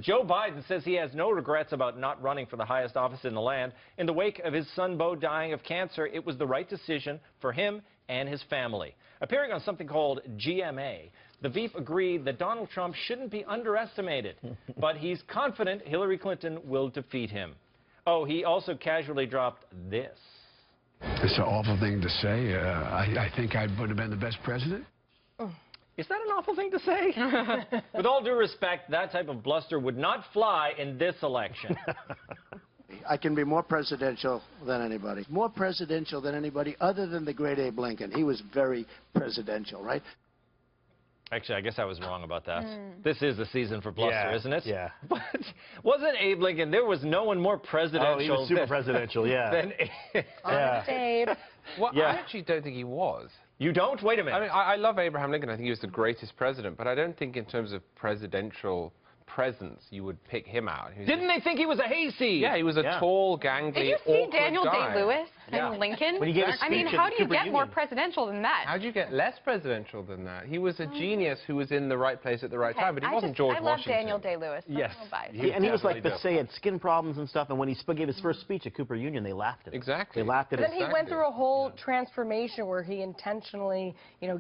Joe Biden says he has no regrets about not running for the highest office in the land. In the wake of his son Beau dying of cancer, it was the right decision for him and his family. Appearing on something called GMA, the Veep agreed that Donald Trump shouldn't be underestimated, but he's confident Hillary Clinton will defeat him. Oh, he also casually dropped this. It's an awful thing to say. I think I would have been the best president. Is that an awful thing to say? With all due respect, that type of bluster would not fly in this election. I can be more presidential than anybody. More presidential than anybody other than the great Abe Lincoln. He was very presidential, right? Actually, I guess I was wrong about that. This is the season for bluster, isn't it? Yeah. But wasn't Abe Lincoln, there was no one more presidential. Oh, he was super presidential, yeah. Than Abe. Well, Yeah. I actually don't think he was. You don't? Wait a minute. I mean, I love Abraham Lincoln. I think he was the greatest president, but I don't think in terms of presidential presence you would pick him out. Didn't they think he was a hayseed? Yeah, he was a tall, gangly, Did you see awkward Daniel guy. Day-Lewis Yeah. and Lincoln? When he gave his I mean, speech how at do you Cooper get more Union. presidential than that? How'd you get less presidential than that? He was a genius who was in the right place at the right time, but he wasn't George I love Washington. Daniel Day-Lewis. Yes. And he was like, he had skin problems and stuff, and when he gave his first speech at Cooper Union, they laughed at him. Exactly. They laughed at Then him. he went through a whole transformation where he intentionally,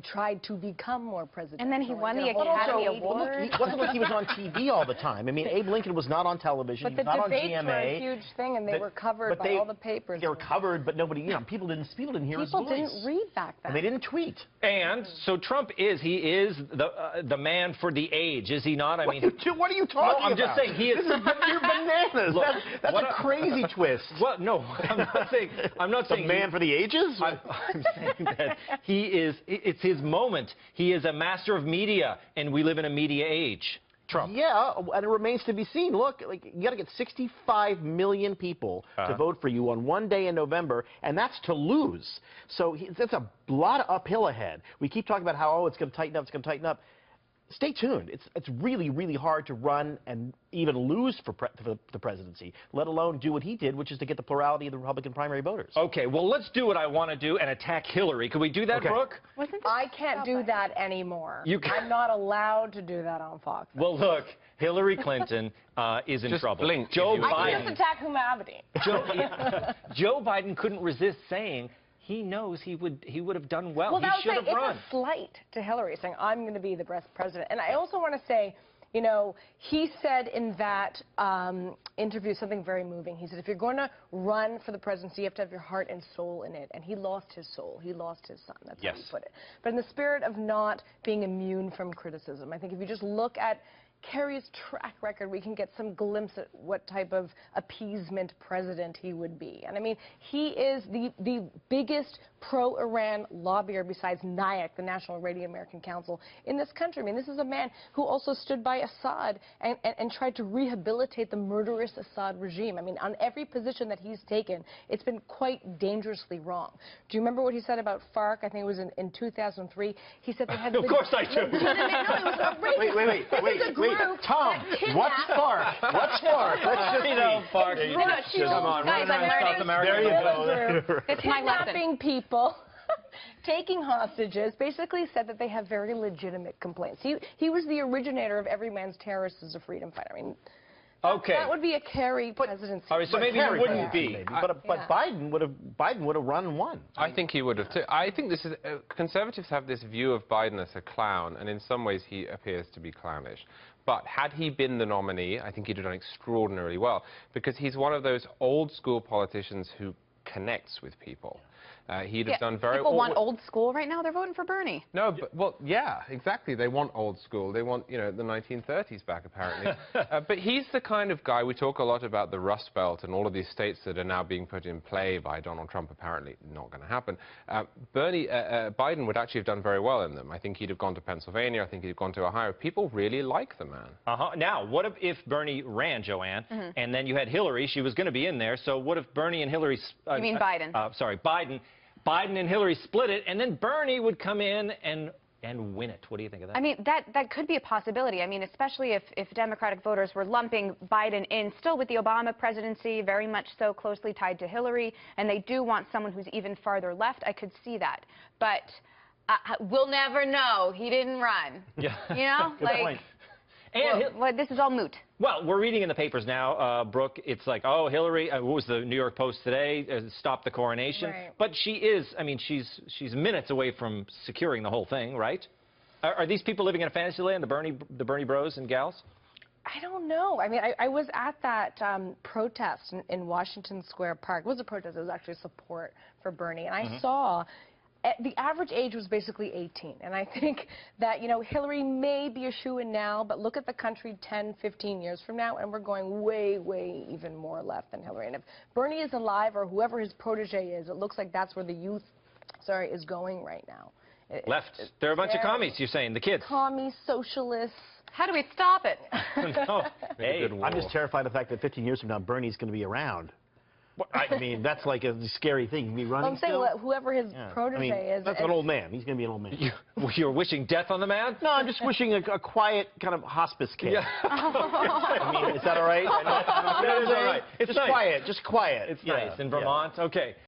tried to become more presidential. And then he won the But also, Academy look, Award. It wasn't like he was on TV all the time. I mean, Abe Lincoln was not on television. But He the was not on debates were a GMA. huge thing, and they were covered but by all the papers. They were covered, but nobody, people didn't hear his voice. People didn't read back then. And they didn't tweet. And so Trump he is the man for the age, is he not? I mean, What are you talking about? I'm just saying he is. You're bananas. Look, that's a crazy twist. Well, no, I'm not saying. I'm not The saying man for the ages? I'm saying that he is. It's his moment. He is a master of media, and we live in a media age. Trump. Yeah, and it remains to be seen. Look, you got to get 65 million people to vote for you on one day in November, and that's to lose. So that's a lot of uphill ahead. We keep talking about how, it's going to tighten up, it's going to tighten up. Stay tuned. It's really, really hard to run and even lose for the presidency, let alone do what he did, which is to get the plurality of the Republican primary voters. Okay, well, let's do what I want to do and attack Hillary. Can we do that, Brooke? I can't do that anymore. I'm not allowed to do that on Fox. Well, look, Hillary Clinton is in Just trouble. blink Joe if you I can Biden. just attack Huma Abedin. Joe Biden couldn't resist saying he knows he would have done well. Well, He should have run. it's a slight to Hillary, saying, I'm going to be the best president. And I also want to say, he said in that interview something very moving. He said, if you're going to run for the presidency, you have to have your heart and soul in it. And he lost his soul. He lost his son. That's how he put it. But in the spirit of not being immune from criticism, I think if you just look at Kerry's track record, we can get some glimpse at what type of appeasement president he would be. And I mean, he is the biggest pro-Iran lobbyer besides NIAC, the National Radio American Council, in this country. I mean, this is a man who also stood by Assad and tried to rehabilitate the murderous Assad regime. I mean, on every position that he's taken, it's been quite dangerously wrong. Do you remember what he said about FARC? I think it was in 2003. He said they had... Of course I do. Wait, Tom, what's FARC? What's FARC? Let's just FARC. Come on, Guys, running I'm around South America. There you go. It's my lesson. Kidnapping people, taking hostages, basically said that they have very legitimate complaints. He was the originator of every man's terrorist is a freedom fighter. I mean, that would be a Kerry presidency. All right, so maybe he wouldn't be. But Biden would have run and won. I think he would have too. I think this is conservatives have this view of Biden as a clown, and in some ways he appears to be clownish. But had he been the nominee, I think he'd have done extraordinarily well, because he's one of those old school politicians who connects with people. He'd have done very well. People want old school right now. They're voting for Bernie. No, but, well, yeah, exactly. They want old school. They want, the 1930s back, apparently. But he's the kind of guy, we talk a lot about the Rust Belt and all of these states that are now being put in play by Donald Trump, apparently not going to happen. Biden would actually have done very well in them. I think he'd have gone to Pennsylvania. I think he'd have gone to Ohio. People really like the man. Now, what if Bernie ran, Joanne, and then you had Hillary? She was going to be in there. So what if Bernie and Hillary... You mean Biden? Biden and Hillary split it, and then Bernie would come in and win it. What do you think of that? I mean, that could be a possibility. I mean, especially if Democratic voters were lumping Biden in, still with the Obama presidency, very much so closely tied to Hillary, and they do want someone who's even farther left. I could see that. But we'll never know. He didn't run. Yeah. You know? Good point. And Well, this is all moot. well, we're reading in the papers now, Brooke, it's like, oh, Hillary, what was the New York Post today, stop the coronation. Right. But she is, I mean, she's minutes away from securing the whole thing, right? Are these people living in a fantasy land, the Bernie bros and gals? I don't know. I mean, I was at that protest in Washington Square Park. It was a protest. It was actually support for Bernie. And I saw the average age was basically 18. And I think that, you know, Hillary may be a shoo-in now, but look at the country 10, 15 years from now, and we're going way, way even more left than Hillary. And if Bernie is alive or whoever his protege is, it looks like that's where the youth, is going right now. Left. They're a bunch of commies, you're saying, the kids. Commies, socialists. How do we stop it? No. Hey, good war. I'm just terrified of the fact that 15 years from now, Bernie's going to be around. I mean, that's like a scary thing. He'd be running I'm saying still. whoever his protege is. That's an old man. He's going to be an old man. You're wishing death on the man? No, I'm just wishing a quiet kind of hospice care. Yeah. I mean, is that all right? That is all right. It's just nice. quiet. Just quiet. It's nice in Vermont. Okay.